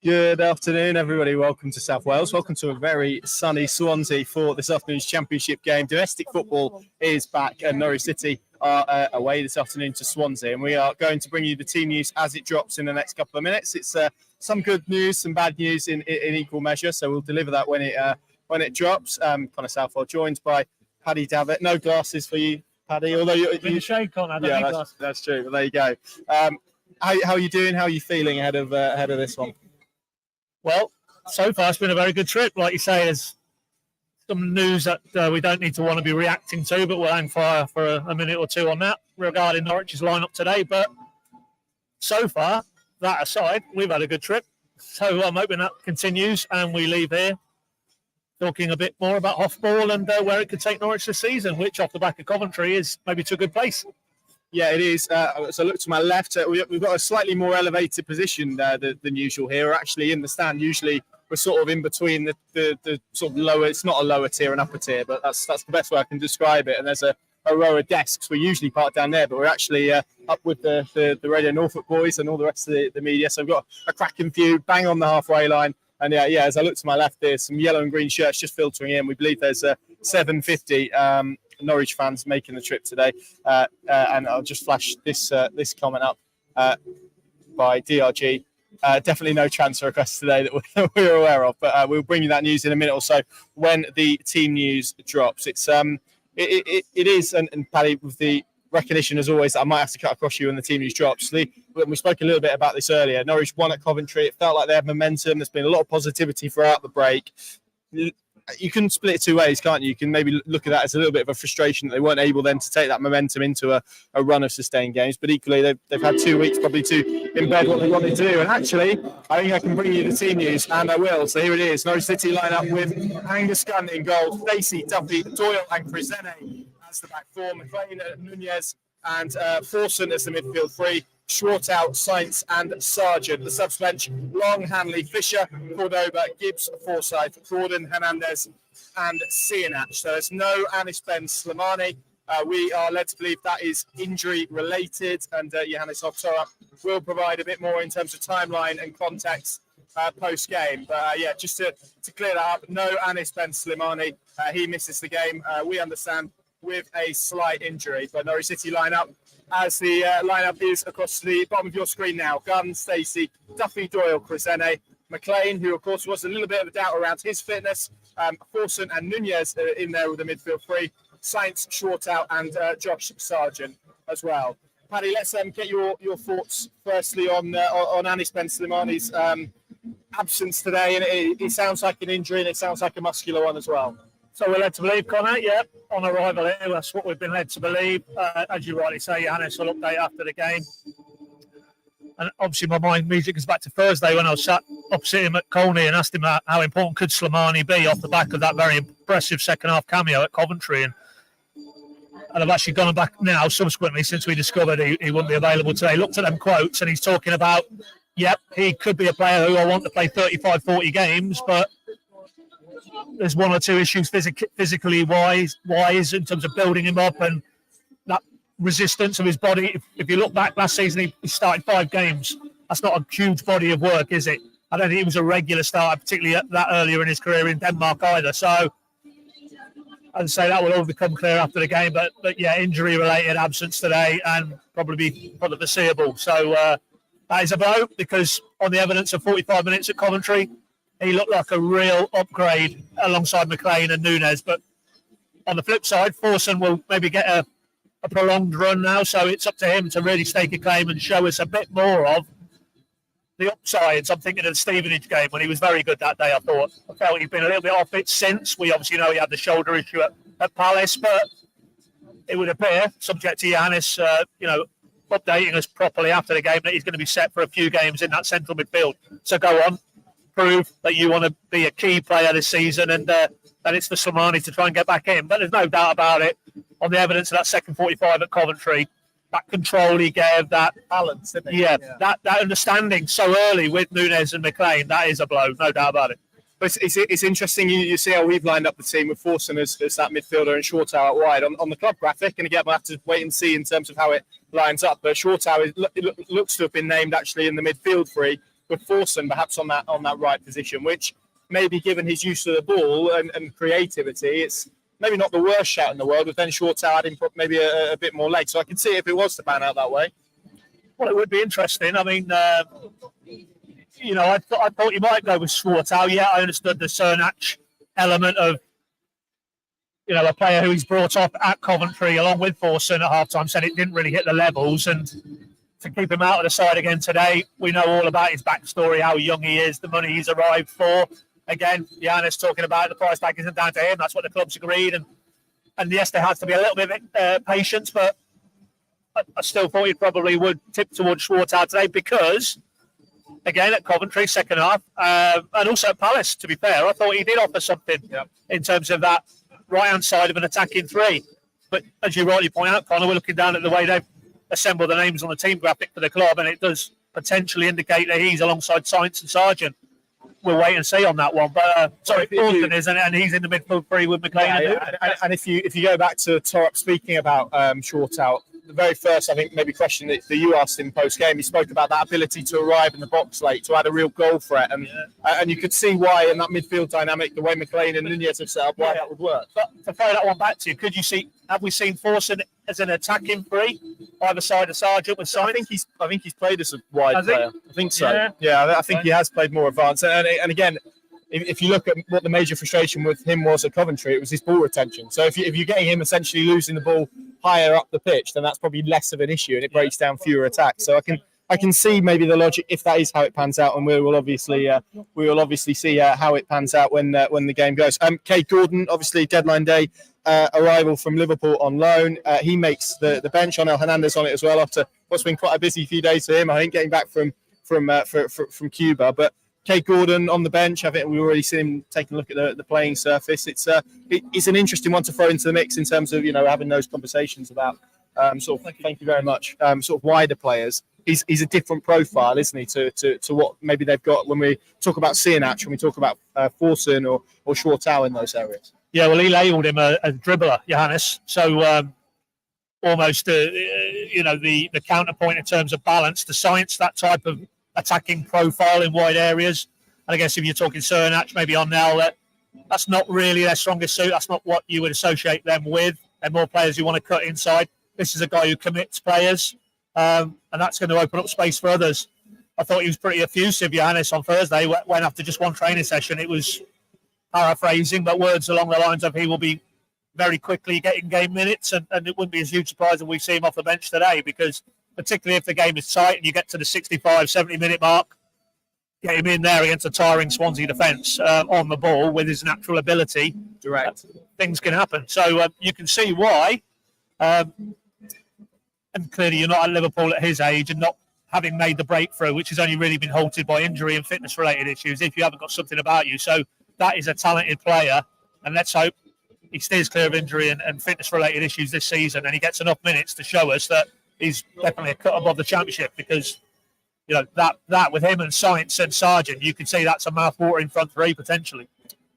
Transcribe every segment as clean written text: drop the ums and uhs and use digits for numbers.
Good afternoon, everybody. Welcome to South Wales. Welcome to a very sunny Swansea for this afternoon's Championship game. Domestic football is back, and Norwich City are away this afternoon to Swansea. And we are going to bring you the team news as it drops in the next couple of minutes. It's some good news, some bad news in equal measure. So we'll deliver that when it drops. Connor Southwell joined by Paddy Davitt. No glasses for you, Paddy. Although you shade, Connor. Yeah, that's true. But there you go. How are you doing? How are you feeling ahead of this one? Well, so far it's been a very good trip. Like you say, there's some news that we don't need to want to be reacting to, but we'll hang fire for a minute or two on that regarding Norwich's lineup today. But so far, that aside, we've had a good trip. So I'm hoping that continues and we leave here talking a bit more about Hofball and where it could take Norwich this season, which off the back of Coventry is maybe to a good place. Yeah, it is. So look to my left. We've got a slightly more elevated position than usual here. We're actually in the stand. Usually we're sort of in between the sort of lower. It's not a lower tier and upper tier, but that's the best way I can describe it. And there's a row of desks. We're usually parked down there, but we're actually up with the Radio Norfolk boys and all the rest of the media. So we've got a cracking view, bang on the halfway line. And yeah, as I look to my left, there's some yellow and green shirts just filtering in. We believe there's 750 Norwich fans making the trip today. And I'll just flash this comment up by DRG. Definitely no transfer requests today that we're aware of, but we'll bring you that news in a minute or so when the team news drops. It is, and Paddy, with the recognition as always, I might have to cut across you when the team news drops. We spoke a little bit about this earlier. Norwich won at Coventry. It felt like they had momentum. There's been a lot of positivity throughout the break. You can split it two ways, can't you? You can maybe look at that as a little bit of a frustration that they weren't able then to take that momentum into a run of sustained games. But equally, they've had 2 weeks probably to embed what they wanted to do. And actually, I think I can bring you the team news, and I will. So here it is. Norwich City line up with Angus Gunn in goal, Stacey, Duffy, Doyle and Crisene as the back four, McLean, Nunez and Forson as the midfield three. Shortout, Sainz and Sargent. The subs bench, Long, Hanley, Fisher, Cordoba, Gibbs, Forsyth, Gordon, Hernandez and Cianach. So there's no Ben Slimane. We are led to believe that is injury related, and Johannes Hoftorp will provide a bit more in terms of timeline and context post-game. But just to clear that up, no Ben Slimane. He misses the game, we understand, with a slight injury. But Norwich City line up as the lineup is across the bottom of your screen now. Gunn, Stacey, Duffy, Doyle, Crisene, McLean, who of course was a little bit of a doubt around his fitness, Forson and Nunez in there with the midfield three, Sainz, Shortout and Josh Sargent as well. Paddy, let's get your thoughts firstly on Ben Slimane's absence today. And it sounds like an injury and it sounds like a muscular one as well. So we're led to believe, Connor, on arrival here, that's what we've been led to believe. As you rightly say, Johannes will update after the game. And obviously my mind immediately goes back to Thursday when I was sat opposite him at Colney and asked him how important could Slimane be off the back of that very impressive second half cameo at Coventry. And I've actually gone back now, subsequently, since we discovered he wouldn't be available today. Looked at them quotes and he's talking about, he could be a player who I want to play 35, 40 games, but there's one or two issues physically wise in terms of building him up and that resistance of his body. If you look back last season, he started 5 games. That's not a huge body of work, is it? I don't think he was a regular starter, particularly that earlier in his career in Denmark either. So I'd say that will all become clear after the game. But injury-related absence today and probably for the foreseeable. So that is a blow because on the evidence of 45 minutes at Coventry, he looked like a real upgrade alongside McLean and Nunez. But on the flip side, Forson will maybe get a prolonged run now. So it's up to him to really stake a claim and show us a bit more of the upsides. I'm thinking of the Stevenage game when he was very good that day, I felt he'd been a little bit off it since. We obviously know he had the shoulder issue at Palace, but it would appear, subject to Johannes, updating us properly after the game, that he's going to be set for a few games in that central midfield. So go on. Prove that you want to be a key player this season and that it's for Slimane to try and get back in. But there's no doubt about it. On the evidence of that second 45 at Coventry, that control he gave, that balance, didn't he? That understanding so early with Nunez and McLean, that is a blow, no doubt about it. But it's interesting, you see how we've lined up the team with Forson as that midfielder and Shortout out wide. On the club graphic, and again, we'll have to wait and see in terms of how it lines up, but Shortout looks to have been named actually in the midfield three, Forson perhaps on that right position, which maybe given his use of the ball and creativity, it's maybe not the worst shout in the world, with then Shortall adding maybe a bit more leg. So I can see if it was to pan out that way. Well, it would be interesting. I mean, I thought you might go with Shortall. Yeah, I understood the Cernach element of, a player who he's brought off at Coventry along with Forson at half-time, said it didn't really hit the levels. And to keep him out of the side again today, we know all about his backstory, how young he is, the money he's arrived for. Again, Giannis talking about the price tag isn't down to him. That's what the club's agreed. And yes, there has to be a little bit of patience, but I still thought he probably would tip towards Shortall today because, again, at Coventry, second half, and also at Palace, to be fair, I thought he did offer something in terms of that right-hand side of an attacking three. But as you rightly point out, Connor, we're looking down at the way they've assembled the names on the team graphic for the club, and it does potentially indicate that he's alongside Sainz and Sargent. We'll wait and see on that one. But Thornton is, and he's in the midfield three with McLean. And if you go back to Torp speaking about Shortall, the very first, I think, maybe question that you asked him post-game, he spoke about that ability to arrive in the box late, to add a real goal threat. And you could see why in that midfield dynamic, the way McLean and Nunez have set up, why that would work. But to throw that one back to you, have we seen Forson as an attacking three, either side of Sargent with Sainz? I think he's played as a wide player. I think so. Yeah, I think he has played more advanced. And again, if you look at what the major frustration with him was at Coventry, it was his ball retention. So if you're getting him essentially losing the ball higher up the pitch, then that's probably less of an issue, and it breaks down fewer attacks. So I can see maybe the logic if that is how it pans out, and we will obviously see how it pans out when the game goes. Kate Gordon, obviously deadline day arrival from Liverpool on loan. He makes the bench. Onel Hernandez on it as well after what's been quite a busy few days for him. I think getting back from Cuba, but Kate Gordon on the bench. I think we've already seen him taking a look at the playing surface. It's an interesting one to throw into the mix in terms of having those conversations about thank you very much, sort of wider players. He's a different profile, isn't he, to what maybe they've got when we talk about Cernach, when we talk about Forson or Shortall in those areas. Yeah, well, he labelled him a dribbler, Johannes. So almost the counterpoint in terms of balance, the science, that type of attacking profile in wide areas. And I guess if you're talking Cernach, maybe Onel, that's not really their strongest suit. That's not what you would associate them with. They're more players you want to cut inside. This is a guy who commits players, and that's going to open up space for others. I thought he was pretty effusive, Johannes, on Thursday, when after just one training session, it was paraphrasing, but words along the lines of he will be very quickly getting game minutes, and it wouldn't be a huge surprise if we see him off the bench today, because particularly if the game is tight and you get to the 65, 70-minute mark, get him in there against a tiring Swansea defence on the ball with his natural ability. Direct. Things can happen. So you can see why. And clearly you're not at Liverpool at his age and not having made the breakthrough, which has only really been halted by injury and fitness-related issues if you haven't got something about you. So that is a talented player, and let's hope he stays clear of injury and fitness-related issues this season, and he gets enough minutes to show us that he's definitely a cut above the Championship, because that with him and Sainz and Sargent, you can see that's a mouth-watering front three potentially.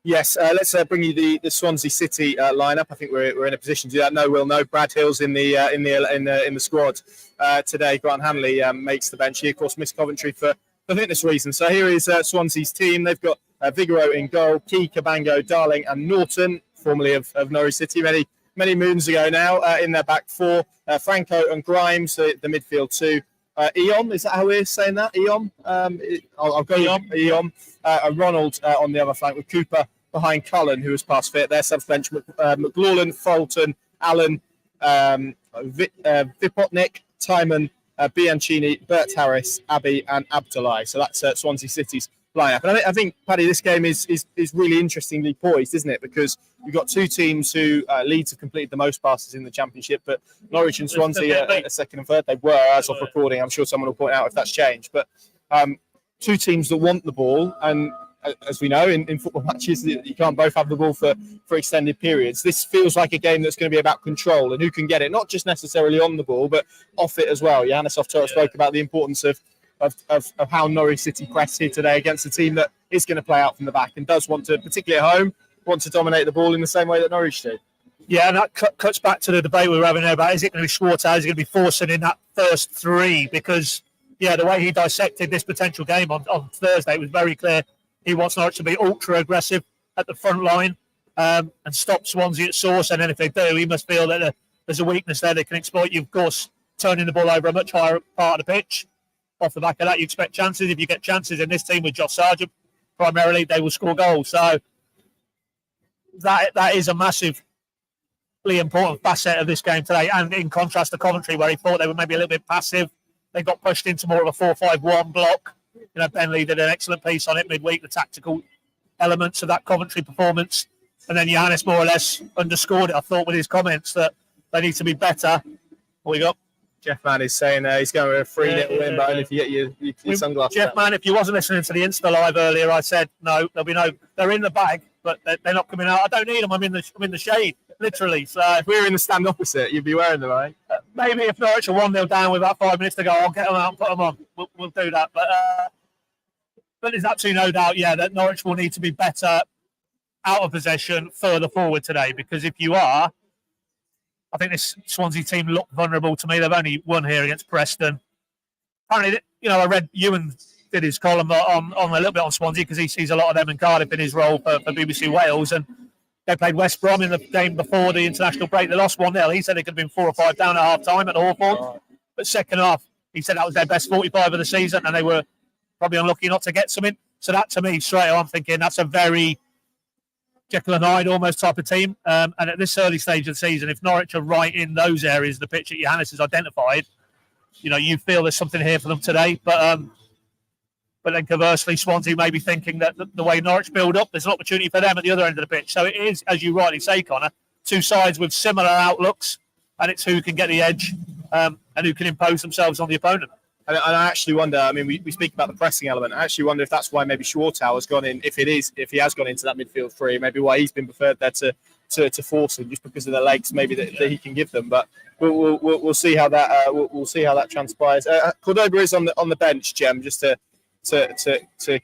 Yes, let's bring you the Swansea City lineup. I think we're in a position to do that. No. Brad Hill's in the squad today. Grant Hanley makes the bench. He of course missed Coventry for fitness reasons. So here is Swansea's team. They've got Vigoro in goal, Key, Cabango, Darling, and Norton, formerly of Norwich City, many moons ago now. In their back four, Franco and Grimes, the midfield two. Eon, is that how we're saying that? Eon? I'll go Eon. Eon. Ronald on the other flank with Cooper behind Cullen, who was past fit. Their subs bench, McLaughlin, Fulton, Allen, Vipotnik, Timon, Bianchini, Bert Harris, Abbey, and Abdullahi. So that's Swansea City's lineup. And I think, Paddy, this game is really interestingly poised, isn't it? Because you've got two teams who Leeds have completed the most passes in the Championship, but Norwich and Swansea are second and third. They were, as of recording. I'm sure someone will point out if that's changed. But two teams that want the ball, and as we know, in football matches, you can't both have the ball for extended periods. This feels like a game that's going to be about control and who can get it, not just necessarily on the ball, but off it as well. Giannis spoke about the importance of how Norwich City press here today against a team that is going to play out from the back and does want to, particularly at home, want to dominate the ball in the same way that Norwich do. Yeah, and that cuts back to the debate we were having there about, is it going to be Shortall, is it going to be Forson in that first three? Because yeah, the way he dissected this potential game on Thursday, it was very clear he wants Norwich to be ultra aggressive at the front line and stop Swansea at source. And then if they do, he must feel that there's a weakness there they can exploit. You, of course, turning the ball over a much higher part of the pitch. Off the back of that, you expect chances. If you get chances in this team with Josh Sargent, primarily, they will score goals. So that is a massively important facet of this game today. And in contrast to Coventry, where he thought they were maybe a little bit passive, they got pushed into more of a 4-5-1 block. You know, Ben Lee did an excellent piece on it midweek, the tactical elements of that Coventry performance. And then Giannis more or less underscored it, I thought, with his comments that they need to be better. What we got? Jeff Mann is saying he's going with a 3-0 win, but only if you get your sunglasses. Jeff Mann, if you wasn't listening to the Insta Live earlier, I said, no, there'll be no, they're in the bag, but they're not coming out. I don't need them. I'm in the shade, literally. So if we were in the stand opposite, you'd be wearing them, right? Maybe if Norwich are 1-0 down with about 5 minutes to go, I'll get them out and put them on. We'll do that. But there's absolutely no doubt, yeah, that Norwich will need to be better out of possession further forward today, because if you are, I think this Swansea team looked vulnerable to me. They've only won here against Preston. Apparently, you know, I read Ewan did his column on a little bit on Swansea because he sees a lot of them in Cardiff in his role for BBC Wales. And they played West Brom in the game before the international break. They lost 1-0. He said it could have been 4 or 5 down at half time at Hawthorn. But second half, he said that was their best 45 of the season and they were probably unlucky not to get something. So that, to me, straight on, I'm thinking that's a very Jekyll and Hyde almost type of team. And at this early stage of the season, if Norwich are right in those areas of the pitch that Johannes has identified, you know, you feel there's something here for them today. But then conversely, Swansea may be thinking that the way Norwich build up, there's an opportunity for them at the other end of the pitch. So it is, as you rightly say, Connor, two sides with similar outlooks, and it's who can get the edge and who can impose themselves on the opponent. And I actually wonder, I mean, we speak about the pressing element. I actually wonder if that's why maybe Schwartau has gone in, if he has gone into that midfield three, maybe why he's been preferred there to force him, just because of the legs maybe that he can give them. But we'll see how that we'll see how that transpires. Cordoba is on the bench, Jem, just to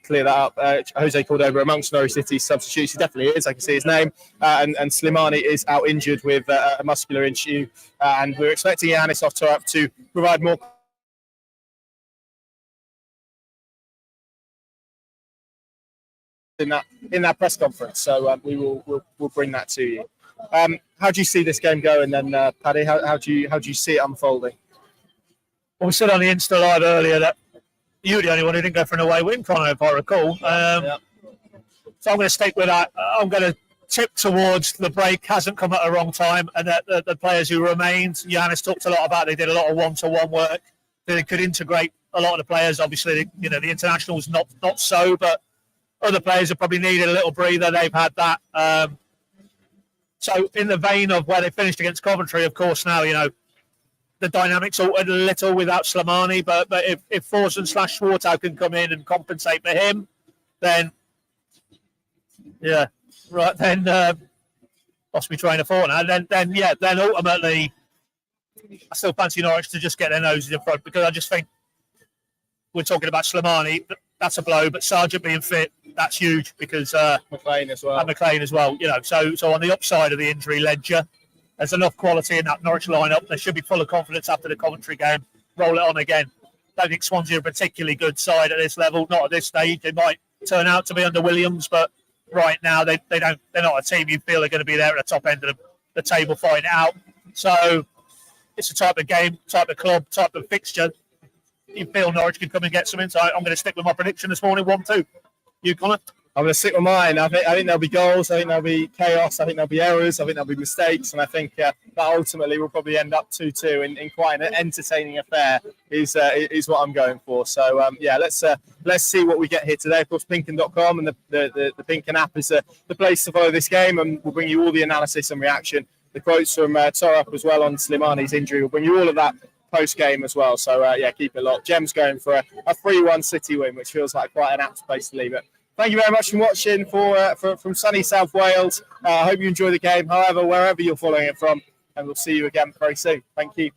clear that up. Jose Cordoba amongst Norwich City's substitutes, he definitely is. I can see his name. And Slimane is out injured with a muscular issue, and we're expecting Giannis Oftorap to provide more in that press conference, so we'll bring that to you. How do you see this game going then, Paddy? How do you see it unfolding? Well, we said on the Insta Live earlier that you were the only one who didn't go for an away win, Connor, if I recall. Yeah. So I'm going to stick with that. I'm going to tip towards the break hasn't come at a wrong time, and that the players who remained, Giannis talked a lot about, they did a lot of one-to-one work. They could integrate a lot of the players. Obviously, you know, the internationals not so, but other players have probably needed a little breather. They've had that. So in the vein of where they finished against Coventry, of course, now, you know, the dynamics altered a little without Slimane, but if Forson / Schwartau can come in and compensate for him, then, yeah, right, then lost me train of thought now. Then ultimately, I still fancy Norwich to just get their noses in front, because I just think we're talking about Slimane, that's a blow, but Sargent being fit, that's huge, because McLean as well. And McLean as well, you know. So on the upside of the injury ledger, there's enough quality in that Norwich lineup. They should be full of confidence after the Coventry game. Roll it on again. Don't think Swansea are a particularly good side at this level, not at this stage. They might turn out to be under Williams, but right now they're not a team you feel are going to be there at the top end of the table fighting it out. So it's a type of game, type of club, type of fixture. You feel Norwich can come and get something. So I'm going to stick with my prediction this morning, 1-2. You, Connor? I'm going to stick with mine. I think there'll be goals. I think there'll be chaos. I think there'll be errors. I think there'll be mistakes. And I think that ultimately will probably end up 2-2 in quite an entertaining affair is what I'm going for. So, let's see what we get here today. Of course, Pinken.com and the Pinken app is the place to follow this game. And we'll bring you all the analysis and reaction. The quotes from Torap as well on Slimane's injury. We'll bring you all of that post-game as well. So, keep it locked. Jem's going for a 3-1 City win, which feels like quite an apt place to leave it. Thank you very much for watching from sunny South Wales. I hope you enjoy the game, however, wherever you're following it from. And we'll see you again very soon. Thank you.